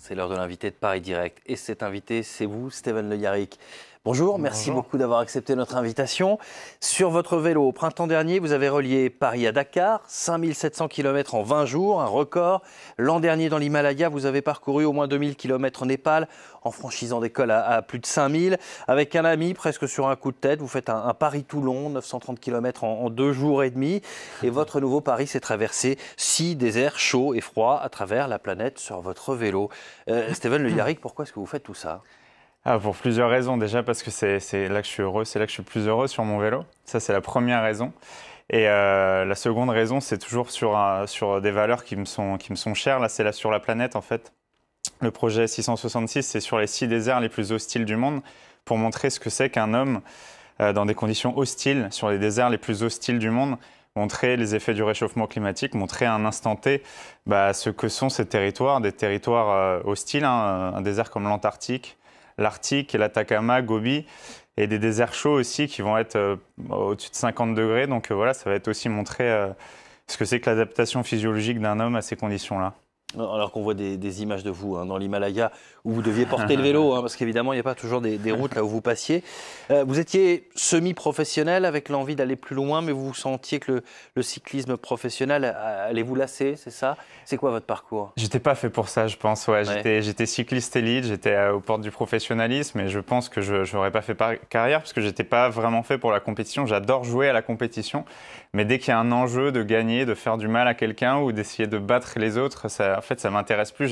C'est l'heure de l'invité de Paris Direct. Et cet invité, c'est vous, Steven Le Yarrick. Bonjour, merci beaucoup d'avoir accepté notre invitation. Sur votre vélo, au printemps dernier, vous avez relié Paris à Dakar, 5700 km en 20 jours, un record. L'an dernier, dans l'Himalaya, vous avez parcouru au moins 2000 km au Népal, en franchissant des cols à plus de 5000. Avec un ami, presque sur un coup de tête, vous faites un Paris-Toulon, 930 km en 2 jours et demi. Et votre nouveau Paris, c'est traverser 6 déserts chauds et froids à travers la planète sur votre vélo. Steven Le Yarrick, pourquoi est-ce que vous faites tout ça ? Pour plusieurs raisons. Déjà parce que c'est là que je suis heureux, c'est là que je suis plus heureux sur mon vélo. Ça, c'est la première raison. Et la seconde raison, c'est toujours sur des valeurs qui me sont chères. Là, c'est là sur la planète, en fait. Le projet 666, c'est sur les 6 déserts les plus hostiles du monde pour montrer ce que c'est qu'un homme dans des conditions hostiles, sur les déserts les plus hostiles du monde, montrer les effets du réchauffement climatique, montrer à un instant T ce que sont ces territoires, des territoires hostiles, hein, un désert comme l'Antarctique, l'Arctique, l'Atacama, Gobi, et des déserts chauds aussi qui vont être au-dessus de 50 degrés. Donc voilà, ça va être aussi montrer ce que c'est que l'adaptation physiologique d'un homme à ces conditions-là. Alors qu'on voit des images de vous dans l'Himalaya où vous deviez porter le vélo, parce qu'évidemment il n'y a pas toujours des routes là où vous passiez. Vous étiez semi-professionnel avec l'envie d'aller plus loin, mais vous sentiez que le cyclisme professionnel allait vous lasser, c'est ça? C'est quoi votre parcours? J'étais pas fait pour ça, je pense. Ouais. J'étais cycliste élite, j'étais aux portes du professionnalisme, et je pense que je n'aurais pas fait carrière parce que j'étais pas vraiment fait pour la compétition. J'adore jouer à la compétition, mais dès qu'il y a un enjeu de gagner, de faire du mal à quelqu'un ou d'essayer de battre les autres, en fait, ça m'intéresse plus.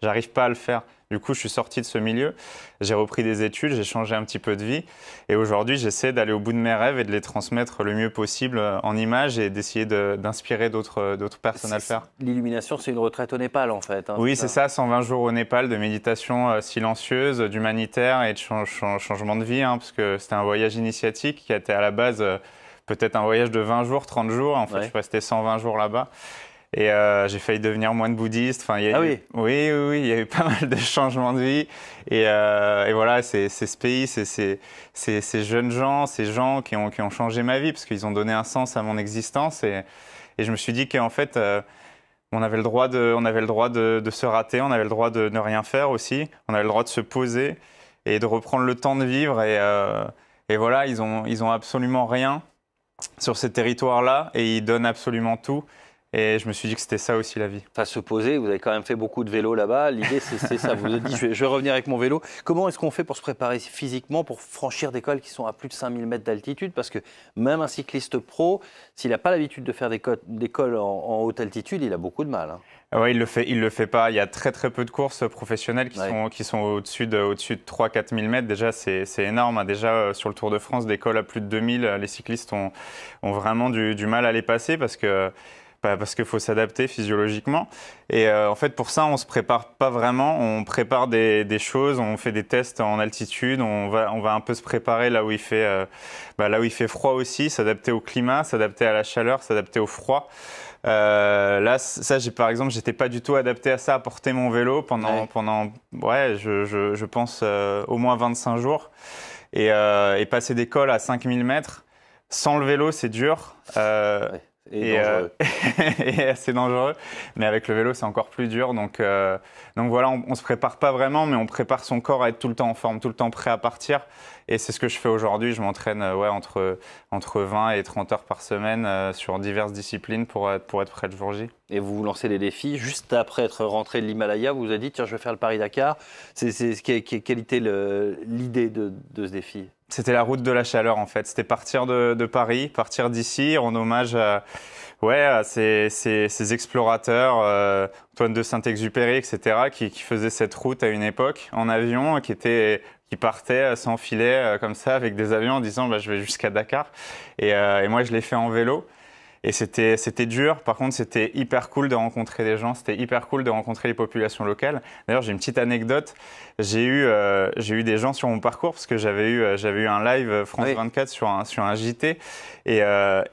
J'arrive pas à le faire. Du coup, je suis sorti de ce milieu, j'ai repris des études, j'ai changé un petit peu de vie, et aujourd'hui, j'essaie d'aller au bout de mes rêves et de les transmettre le mieux possible en images et d'essayer d'inspirer d'autres personnes à le faire. L'illumination, c'est une retraite au Népal, en fait. Oui, c'est ça, 120 jours au Népal de méditation silencieuse, d'humanitaire et de changement de vie, parce que c'était un voyage initiatique qui était à la base peut-être un voyage de 20 jours, 30 jours. En fait, je suis resté 120 jours là-bas. Et j'ai failli devenir moine bouddhiste. Enfin, oui. Oui, il y a eu pas mal de changements de vie. Et voilà, c'est ce pays, ces jeunes gens, ces gens qui ont changé ma vie parce qu'ils ont donné un sens à mon existence. Et je me suis dit qu'en fait, on avait le droit de se rater, on avait le droit de ne rien faire aussi, on avait le droit de se poser et de reprendre le temps de vivre. Et voilà, ils ont absolument rien sur ces territoires-là et ils donnent absolument tout. Et je me suis dit que c'était ça aussi la vie. Enfin, se poser, vous avez quand même fait beaucoup de vélo là-bas. L'idée, c'est ça. Vous vous êtes dit, je vais revenir avec mon vélo. Comment est-ce qu'on fait pour se préparer physiquement, pour franchir des cols qui sont à plus de 5000 mètres d'altitude? Parce que même un cycliste pro, s'il n'a pas l'habitude de faire des cols en haute altitude, il a beaucoup de mal. Oui, il le fait pas. Il y a très peu de courses professionnelles qui sont au-dessus de 3-4 000 mètres. Déjà, c'est énorme. Déjà, sur le Tour de France, des cols à plus de 2000, les cyclistes ont vraiment du mal à les passer parce qu'il faut s'adapter physiologiquement. Et en fait, pour ça, on se prépare pas vraiment. On prépare des choses, on fait des tests en altitude, on va un peu se préparer là où il fait froid aussi, s'adapter au climat, s'adapter à la chaleur, s'adapter au froid. Là, ça, par exemple, j'étais pas du tout adapté à ça, à porter mon vélo pendant je pense au moins 25 jours. Et passer des cols à 5000 mètres sans le vélo, c'est dur. Et assez dangereux, mais avec le vélo c'est encore plus dur, donc voilà, on se prépare pas vraiment, mais on prépare son corps à être tout le temps en forme, tout le temps prêt à partir, et c'est ce que je fais aujourd'hui. Je m'entraîne entre 20 et 30 heures par semaine sur diverses disciplines pour être prêt le jour J. Et vous vous lancez les défis, juste après être rentré de l'Himalaya, vous vous avez dit tiens, je vais faire le Paris-Dakar. Quelle était l'idée de ce défi? C'était la route de la chaleur en fait, c'était partir de Paris, partir d'ici en hommage à ces explorateurs, Antoine de Saint-Exupéry, etc., qui faisaient cette route à une époque en avion, qui partaient sans filet comme ça avec des avions en disant je vais jusqu'à Dakar. Et moi je l'ai fait en vélo. Et c'était dur. Par contre, c'était hyper cool de rencontrer des gens. C'était hyper cool de rencontrer les populations locales. D'ailleurs, j'ai une petite anecdote. J'ai eu des gens sur mon parcours parce que j'avais eu un live France 24 sur un JT. Et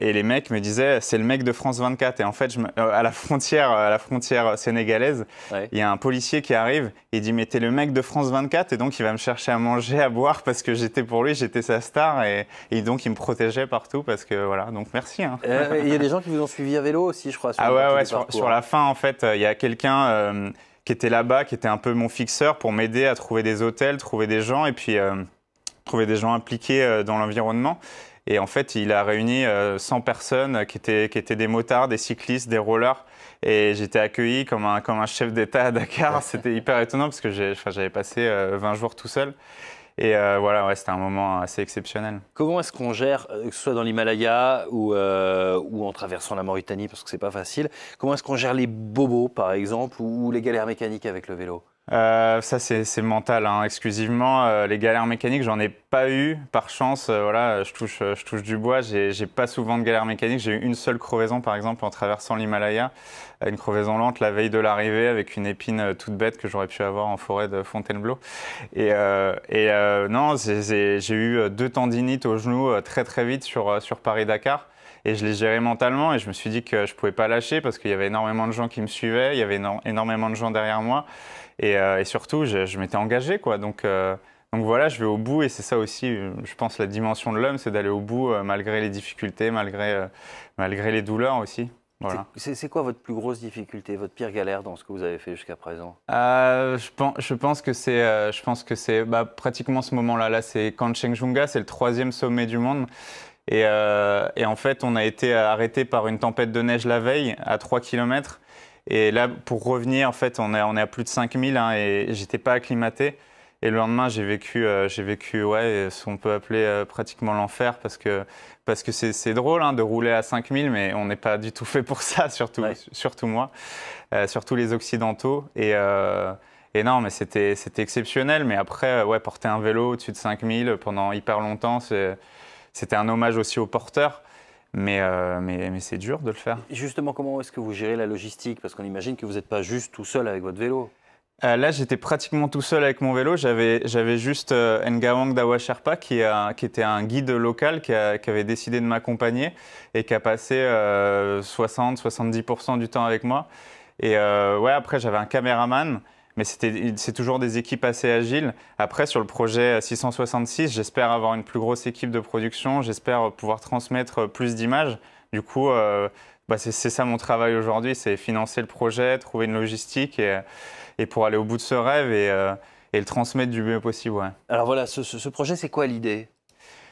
les mecs me disaient, c'est le mec de France 24. Et en fait, à la frontière sénégalaise, il y a un policier qui arrive. Il dit, mais t'es le mec de France 24. Et donc, il va me chercher à manger, à boire parce que j'étais sa star. Et donc, il me protégeait partout parce que voilà. Donc, merci. Il y a des gens qui vous ont suivi à vélo aussi, je crois. Sur la fin, en fait, il y a quelqu'un qui était là-bas, qui était un peu mon fixeur pour m'aider à trouver des hôtels, trouver des gens et puis trouver des gens impliqués dans l'environnement. Et en fait, il a réuni 100 personnes qui étaient des motards, des cyclistes, des rollers. Et j'étais accueilli comme un chef d'État à Dakar. C'était hyper étonnant parce que j'avais passé 20 jours tout seul. Et voilà, ouais, c'était un moment assez exceptionnel. Comment est-ce qu'on gère, que ce soit dans l'Himalaya ou en traversant la Mauritanie, parce que c'est pas facile, comment est-ce qu'on gère les bobos, par exemple, ou les galères mécaniques avec le vélo? Ça, c'est mental, hein, exclusivement. Les galères mécaniques, j'en ai pas eu. Par chance, voilà, je touche du bois. J'ai pas souvent de galères mécaniques. J'ai eu une seule crevaison, par exemple, en traversant l'Himalaya. Une crevaison lente la veille de l'arrivée avec une épine toute bête que j'aurais pu avoir en forêt de Fontainebleau. Non, j'ai eu 2 tendinites au genou très très vite sur Paris-Dakar. Et je l'ai géré mentalement et je me suis dit que je pouvais pas lâcher parce qu'il y avait énormément de gens qui me suivaient, il y avait énormément de gens derrière moi. Et surtout, je m'étais engagé, quoi. Donc voilà, je vais au bout et c'est ça aussi, je pense, la dimension de l'homme, c'est d'aller au bout malgré les difficultés, malgré les douleurs aussi. Voilà. C'est quoi votre plus grosse difficulté, votre pire galère dans ce que vous avez fait jusqu'à présent? Je pense que c'est pratiquement ce moment-là. Là, c'est Kanchenjunga, c'est le 3e sommet du monde. Et en fait, on a été arrêté par une tempête de neige la veille à 3 km. Et là, pour revenir, en fait, on est à plus de 5000 hein, et j'étais pas acclimaté. Et le lendemain, j'ai vécu ouais, ce qu'on peut appeler pratiquement l'enfer parce que c'est drôle hein, de rouler à 5000, mais on n'est pas du tout fait pour ça, surtout moi, surtout les Occidentaux. Et non, mais c'était exceptionnel. Mais après, ouais, porter un vélo au-dessus de 5000 pendant hyper longtemps, c'était un hommage aussi aux porteurs. Mais c'est dur de le faire. Justement, comment est-ce que vous gérez la logistique? Parce qu'on imagine que vous n'êtes pas juste tout seul avec votre vélo. Là, j'étais pratiquement tout seul avec mon vélo. J'avais juste Ngawang Dawa Sherpa, qui était un guide local qui avait décidé de m'accompagner et qui a passé 60-70% du temps avec moi. Et ouais, après, j'avais un caméraman. Mais c'est toujours des équipes assez agiles. Après, sur le projet 666, j'espère avoir une plus grosse équipe de production. J'espère pouvoir transmettre plus d'images. Du coup, c'est ça mon travail aujourd'hui, c'est financer le projet, trouver une logistique et pour aller au bout de ce rêve et le transmettre du mieux possible. Ouais. Alors voilà, ce projet, c'est quoi l'idée?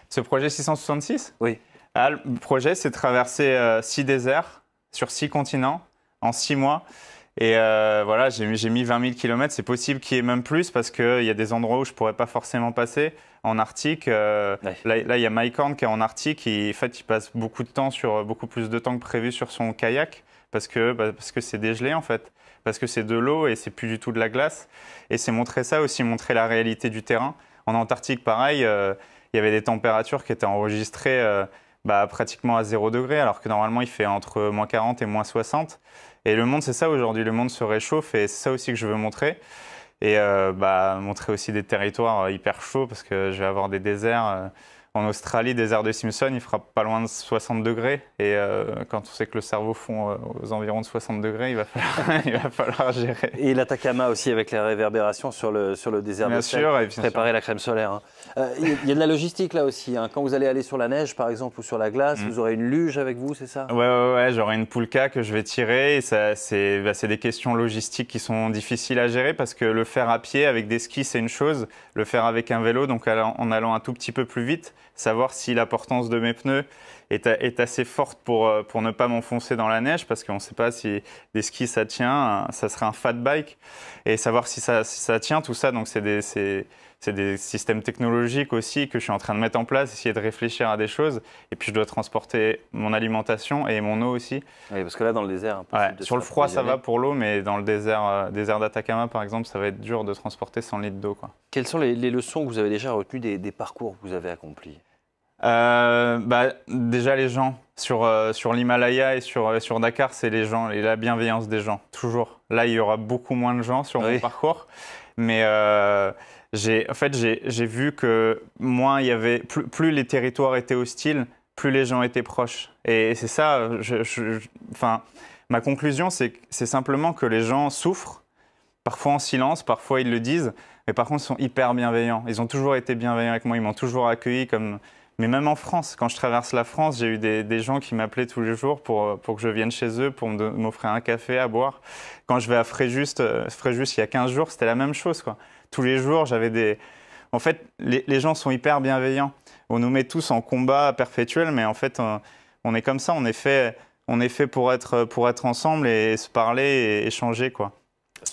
Ce projet 666? Oui. Le projet, c'est traverser 6 déserts sur 6 continents en 6 mois. Et voilà, j'ai mis 20 000 km. C'est possible qu'il y ait même plus parce qu'il y a des endroits où je ne pourrais pas forcément passer. En Arctique, là, il y a Mike Horn qui est en Arctique. En fait, il passe beaucoup plus de temps que prévu sur son kayak parce que c'est dégelé, en fait. Parce que c'est de l'eau et c'est plus du tout de la glace. Et c'est montrer ça aussi, montrer la réalité du terrain. En Antarctique, pareil, il y avait des températures qui étaient enregistrées pratiquement à 0 degré, alors que normalement, il fait entre moins 40 et moins 60. Et le monde, c'est ça aujourd'hui. Le monde se réchauffe et c'est ça aussi que je veux montrer. Et montrer aussi des territoires hyper chauds parce que je vais avoir des déserts. En Australie, désert de Simpson, il fera pas loin de 60 degrés. Et quand on sait que le cerveau fond aux environs de 60 degrés, il va falloir gérer. Et l'Atacama aussi avec la réverbération sur le désert de sel, préparer la crème solaire. Hein. Il y a de la logistique là aussi. Hein. Quand vous allez aller sur la neige, par exemple, ou sur la glace, vous aurez une luge avec vous, c'est ça? Ouais, j'aurai une poulka que je vais tirer. Et c'est des questions logistiques qui sont difficiles à gérer parce que le faire à pied avec des skis, c'est une chose. Le faire avec un vélo, donc en allant un tout petit peu plus vite, savoir si la portance de mes pneus est assez forte pour ne pas m'enfoncer dans la neige parce qu'on ne sait pas si des skis ça tient, ça serait un fat bike et savoir si ça tient, tout ça. Donc c'est des systèmes technologiques aussi que je suis en train de mettre en place, essayer de réfléchir à des choses. Et puis je dois transporter mon alimentation et mon eau aussi. Oui, parce que là dans le désert, sur le froid ça va pour l'eau, mais dans le désert d'Atacama par exemple, ça va être dur de transporter 100 litres d'eau. Quelles sont les leçons que vous avez déjà retenues des parcours que vous avez accomplis? Déjà les gens sur l'Himalaya et sur Dakar, c'est les gens et la bienveillance des gens, toujours. Là, il y aura beaucoup moins de gens sur mon parcours, mais j'ai vu que moins il y avait, plus les territoires étaient hostiles, plus les gens étaient proches. Et c'est ça, ma conclusion, c'est simplement que les gens souffrent, parfois en silence, parfois ils le disent, mais par contre, ils sont hyper bienveillants. Ils ont toujours été bienveillants avec moi, ils m'ont toujours accueilli comme Mais même en France, quand je traverse la France, j'ai eu des gens qui m'appelaient tous les jours pour que je vienne chez eux, pour m'offrir un café à boire. Quand je vais à Fréjus, il y a 15 jours, c'était la même chose, quoi. Tous les jours, j'avais des... En fait, les gens sont hyper bienveillants. On nous met tous en combat perpétuel, mais en fait, on est comme ça, on est fait pour être ensemble et se parler et échanger, quoi.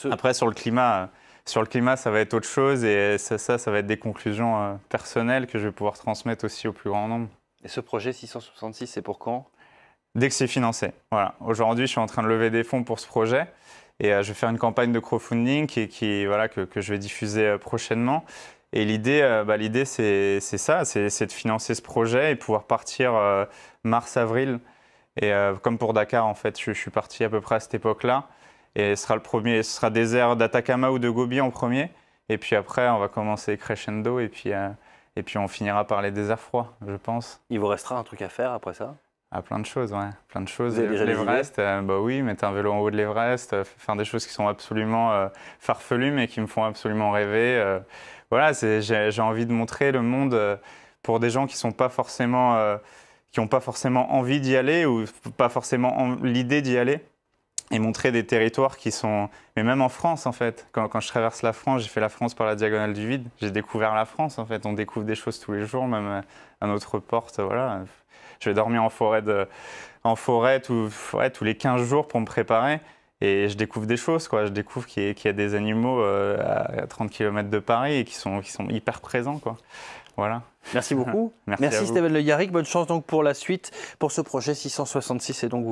Après, sur le climat, ça va être autre chose et ça va être des conclusions personnelles que je vais pouvoir transmettre aussi au plus grand nombre. Et ce projet 666, c'est pour quand? Dès que c'est financé. Voilà. Aujourd'hui, je suis en train de lever des fonds pour ce projet et je vais faire une campagne de crowdfunding que je vais diffuser prochainement. Et l'idée, c'est ça, c'est de financer ce projet et pouvoir partir mars-avril. Et comme pour Dakar, en fait, je suis parti à peu près à cette époque-là. Et ce sera désert d'Atacama ou de Gobi en premier. Et puis après, on va commencer crescendo et puis on finira par les déserts froids, je pense. Il vous restera un truc à faire après ça? Ah, plein de choses, ouais. Plein de choses. Vous avez déjà L'Everest, bah oui, mettre un vélo en haut de l'Everest, faire des choses qui sont absolument farfelues, mais qui me font absolument rêver. Voilà, j'ai envie de montrer le monde pour des gens qui n'ont pas forcément envie d'y aller ou pas forcément l'idée d'y aller. Et montrer des territoires qui sont... Mais même en France, en fait. Quand je traverse la France, j'ai fait la France par la diagonale du vide. J'ai découvert la France, en fait. On découvre des choses tous les jours, même à notre porte, voilà. Je vais dormir en forêt tous les 15 jours pour me préparer. Et je découvre des choses, quoi. Je découvre qu'il y a des animaux à 30 km de Paris et qui sont hyper présents, quoi. Voilà. Merci beaucoup. Merci Steven Le Yarrick. Bonne chance donc pour la suite, pour ce projet 666. Et donc